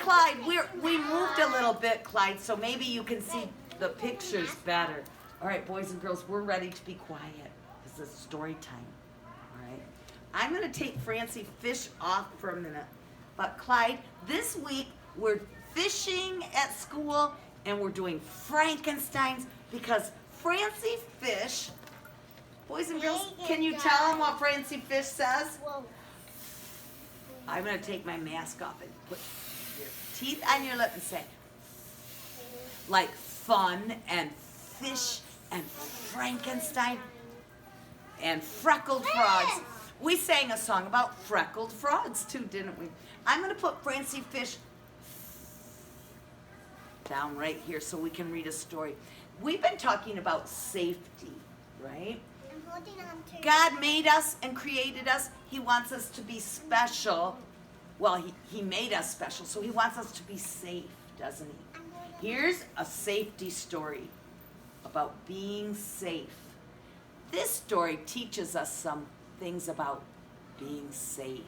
Clyde, we moved a little bit, Clyde, so maybe you can see the pictures better. All right, boys and girls, we're ready to be quiet. This is story time. All right. I'm going to take Francie Fish off for a minute. But Clyde, this week we're fishing at school and we're doing Frankensteins because Francie Fish, boys and girls, can you tell them what Francie Fish says? I'm going to take my mask off and put your teeth on your lip and say, like fun and fish and Frankenstein and freckled frogs. We sang a song about freckled frogs too, didn't we? I'm going to put Francie Fish down right here so we can read a story. We've been talking about safety, right? I'm holding on to God made us and created us. He wants us to be special. Well, he made us special, so he wants us to be safe, doesn't he? Here's a safety story about being safe. This story teaches us some things about being safe.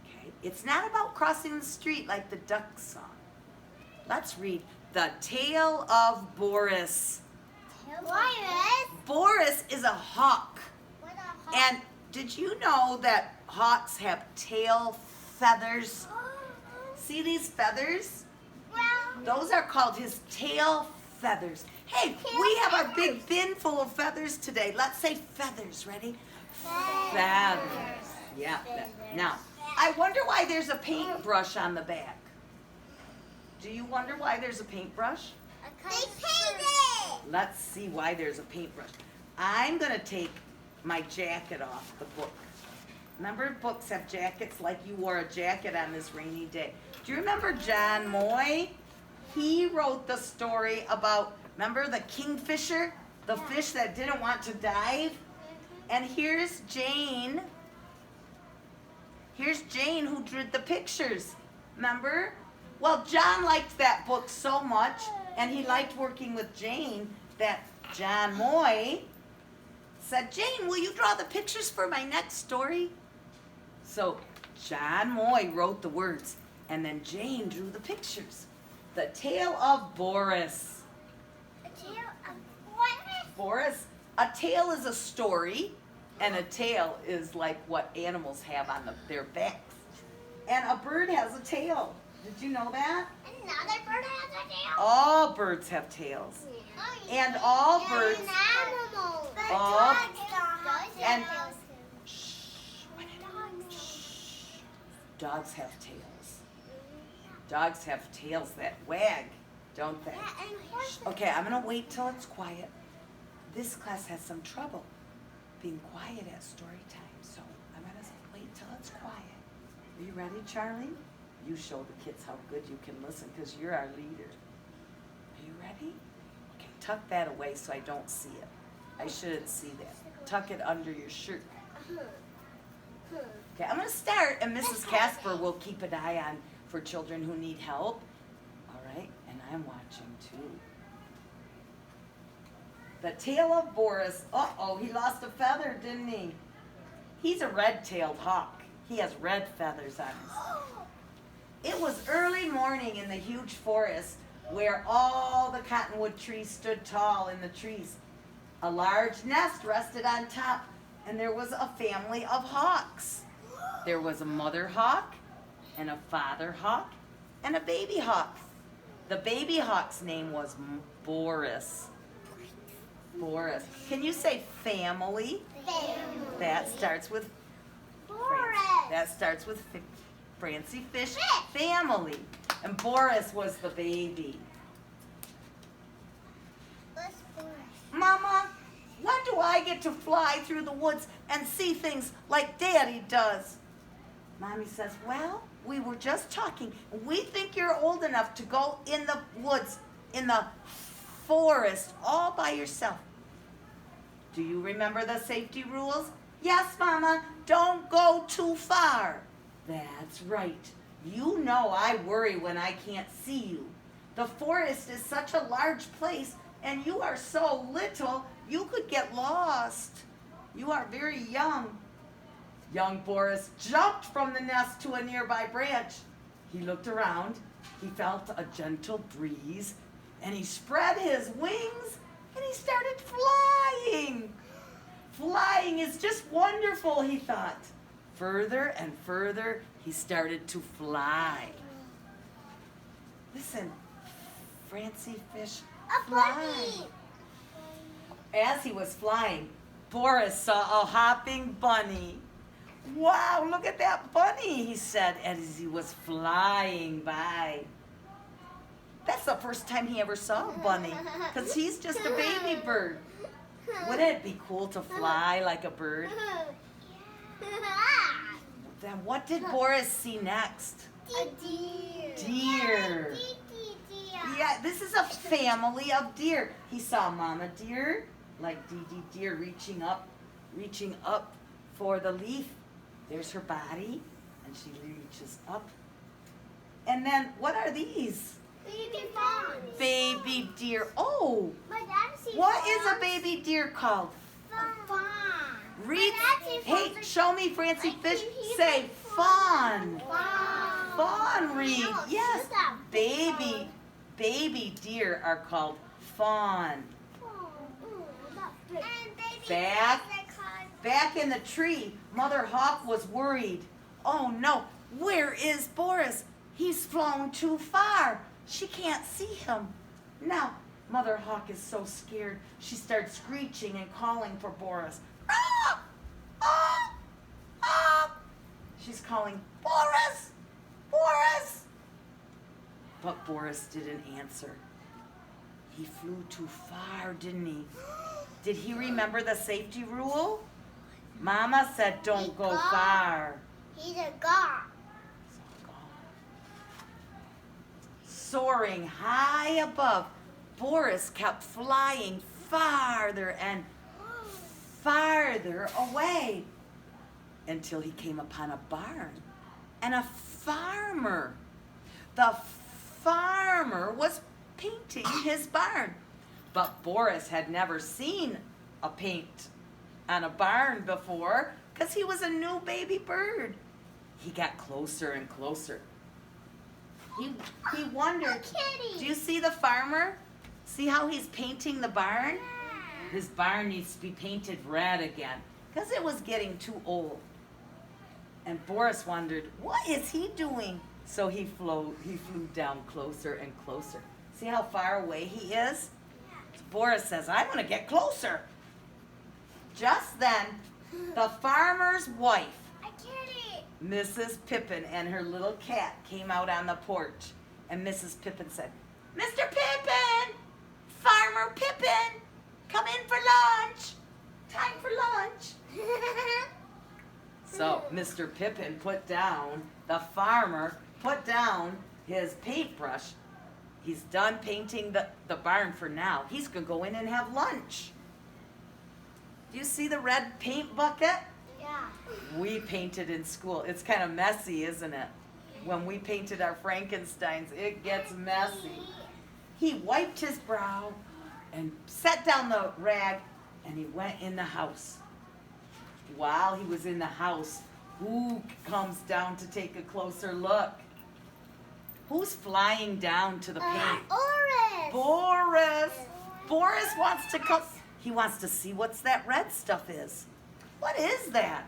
Okay? It's not about crossing the street like the duck song. Let's read The Tale of Boris. Boris is a hawk. What a hawk. And did you know that hawks have tail feathers? See these feathers? Those are called his tail feathers. Hey, we have our big bin full of feathers today. Let's say feathers. Ready? Feathers. Yeah. Now, I wonder why there's a paintbrush on the back. Do you wonder why there's a paintbrush? They painted. Let's see why there's a paintbrush. I'm going to take my jacket off the book. Remember, books have jackets like you wore a jacket on this rainy day. Do you remember John Moy? He wrote the story about, remember the kingfisher? The fish that didn't want to dive? And here's Jane. Here's Jane who drew the pictures. Remember? Well, John liked that book so much, and he liked working with Jane, that John Moy said, Jane, will you draw the pictures for my next story? So John Moy wrote the words, and then Jane drew the pictures. The Tale of Boris. A tail of what? Boris, a tale is a story, and a tail is like what animals have on their backs. And a bird has a tail. Did you know that? Another bird has a tail? All birds have tails. And all birds. An animal. All- and- Dogs have tails. Dogs have tails that wag, don't they? Okay, I'm going to wait till it's quiet. This class has some trouble being quiet at story time, so I'm going to wait till it's quiet. Are you ready, Charlie? You show the kids how good you can listen because you're our leader. Are you ready? Okay, tuck that away so I don't see it. I shouldn't see that. Tuck it under your shirt. Okay, I'm going to start, and Mrs. Casper will keep an eye on for children who need help. All right, and I'm watching too. The Tale of Boris. Uh-oh, he lost a feather, didn't he? He's a red-tailed hawk. He has red feathers on his. It was early morning in the huge forest where all the cottonwood trees stood tall in the trees. A large nest rested on top, and there was a family of hawks. There was a mother hawk, and a father hawk, and a baby hawk. The baby hawk's name was Boris. Boris. Can you say family? Family. That starts with Boris. That starts with Francie Fish family. And Boris was the baby. What's Boris? Mama, when do I get to fly through the woods and see things like Daddy does? Mommy says, well, we were just talking. We think you're old enough to go in the woods, in the forest, all by yourself. Do you remember the safety rules? Yes, Mama, don't go too far. That's right. You know I worry when I can't see you. The forest is such a large place, and you are so little, you could get lost. You are very young. Young Boris jumped from the nest to a nearby branch. He looked around. He felt a gentle breeze, and he spread his wings, and he started flying. Flying is just wonderful, he thought. Further and further, he started to fly. Listen, Francie Fish, A fly. bunny. As he was flying, Boris saw a hopping bunny. Wow, look at that bunny, he said as he was flying by. That's the first time he ever saw a bunny, because he's just a baby bird. Wouldn't it be cool to fly like a bird? Then what did Boris see next? A deer. Deer. Yeah, this is a family of deer. He saw Mama Deer, like Dee Dee Deer, reaching up for the leaf. There's her body, and she reaches up. And then, what are these? Baby fawns. Baby deer. Oh, My dad sees what is a fawns. baby deer called? A fawn. Read. My dad sees Hey, fawns like- show me, Francie like Fish. he's Say like fawn. Fawn. Fawn, read. No, Yes. she's a Baby deer are called fawn. And baby Back. fawns are called- Back in the tree, Mother Hawk was worried. Oh no, where is Boris? He's flown too far. She can't see him. Now, Mother Hawk is so scared, she starts screeching and calling for Boris. Ah! Ah! Ah! She's calling, Boris! Boris! But Boris didn't answer. He flew too far, didn't he? Did he remember the safety rule? Mama said don't go far. He's a god. Soaring high above, Boris kept flying farther and farther away until he came upon a barn and a farmer. The farmer was painting his barn, but Boris had never seen a paint on a barn before because he was a new baby bird. He got closer and closer. He wondered, Kitty. do you see the farmer? See how he's painting the barn? His barn needs to be painted red again because it was getting too old. And Boris wondered, what is he doing? So he flew down closer and closer. See how far away he is? So Boris says, I want to get closer. Just then, the farmer's wife, A kitty. Mrs. Pippin, and her little cat came out on the porch. And Mrs. Pippin said, Mr. Pippin! Farmer Pippin! Come in for lunch! Time for lunch! So Mr. Pippin the farmer put down his paintbrush. He's done painting the barn for now. He's going to go in and have lunch. Do you see the red paint bucket? Yeah. We painted in school. It's kind of messy, isn't it? When we painted our Frankensteins, it gets messy. He wiped his brow and set down the rag, and he went in the house. While he was in the house, who comes down to take a closer look? Who's flying down to the paint? Oris. Boris. Boris wants to come. He wants to see what's that red stuff is. What is that?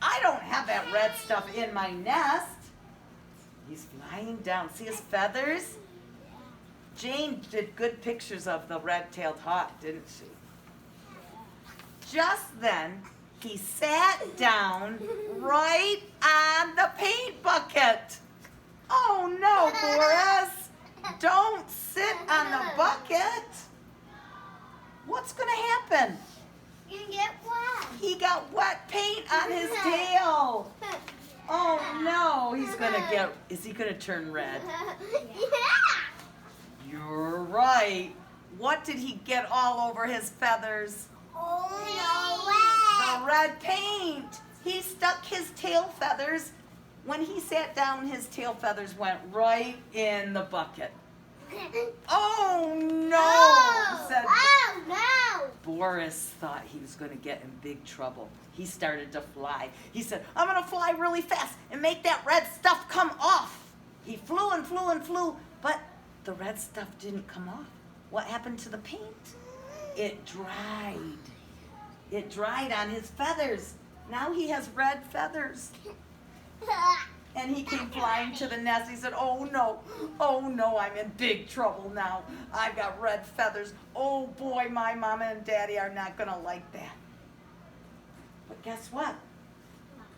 I don't have that red stuff in my nest. He's flying down. See his feathers? Jane did good pictures of the red-tailed hawk, didn't she? Just then, he sat down right on the paint bucket. Oh no, Boris! Don't sit on the bucket. What's going to happen? You get wet. He got wet paint on his tail. Oh no, he's going to get, is he going to turn red? Yeah. You're right. What did he get all over his feathers? Oh The red paint. He stuck his tail feathers. When he sat down, his tail feathers went right in the bucket. Oh no, said Oh no. Boris. Thought he was going to get in big trouble. He started to fly. He said, I'm going to fly really fast and make that red stuff come off. He flew and flew and flew, but the red stuff didn't come off. What happened to the paint? It dried. It dried on his feathers. Now he has red feathers. And he came flying to the nest. He said, oh no, I'm in big trouble now. I've got red feathers. Oh boy, my mama and daddy are not gonna like that. But guess what?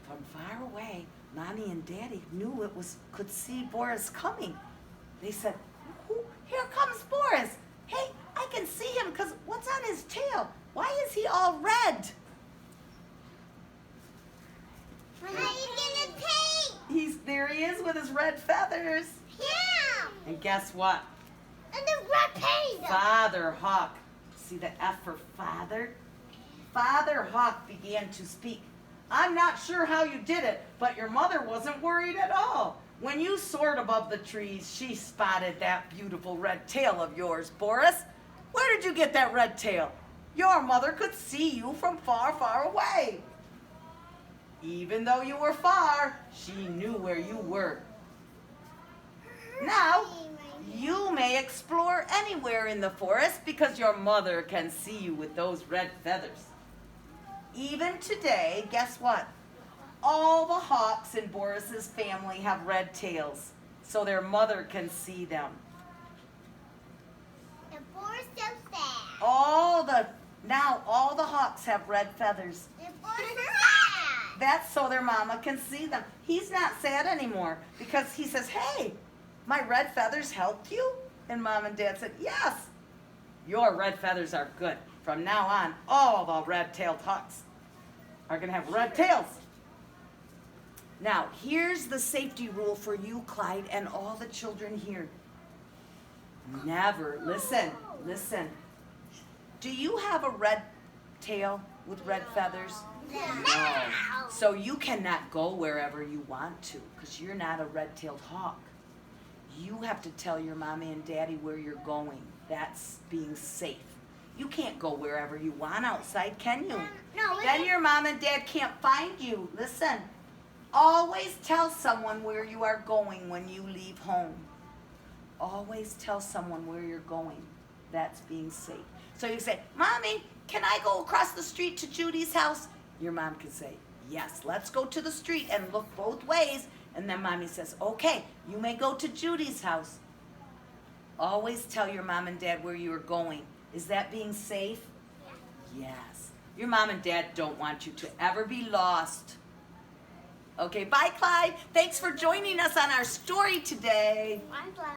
From far away, mommy and daddy could see Boris coming. They said, here comes Boris. Hey, I can see him because what's on his tail? Why is he all red? There he is with his red feathers. Yeah. And guess what? And the red paint. Father Hawk. See the F for father? Father Hawk began to speak. I'm not sure how you did it, but your mother wasn't worried at all. When you soared above the trees, she spotted that beautiful red tail of yours, Boris. Where did you get that red tail? Your mother could see you from far, far away. Even though you were far, she knew where you were. Now, you may explore anywhere in the forest because your mother can see you with those red feathers. Even today, guess what? All the hawks in Boris's family have red tails, so their mother can see them. The forest so sad. Now all the hawks have red feathers. The forest so sad. That's so their mama can see them. He's not sad anymore because he says, hey, my red feathers helped you? And mom and dad said, yes, your red feathers are good. From now on, all the red-tailed hawks are going to have red tails. Now, here's the safety rule for you, Clyde, and all the children here. Never, listen. Do you have a red tail with red feathers? No. So you cannot go wherever you want to because you're not a red-tailed hawk. You have to tell your mommy and daddy where you're going. That's being safe. You can't go wherever you want outside, can you? No. Then your mom and dad can't find you. Listen, always tell someone where you are going when you leave home. Always tell someone where you're going. That's being safe. So you say, Mommy, can I go across the street to Judy's house? Your mom can say, yes, let's go to the street and look both ways. And then mommy says, okay, you may go to Judy's house. Always tell your mom and dad where you are going. Is that being safe? Yeah. Yes. Your mom and dad don't want you to ever be lost. Okay, bye, Clyde. Thanks for joining us on our story today. I'm glad.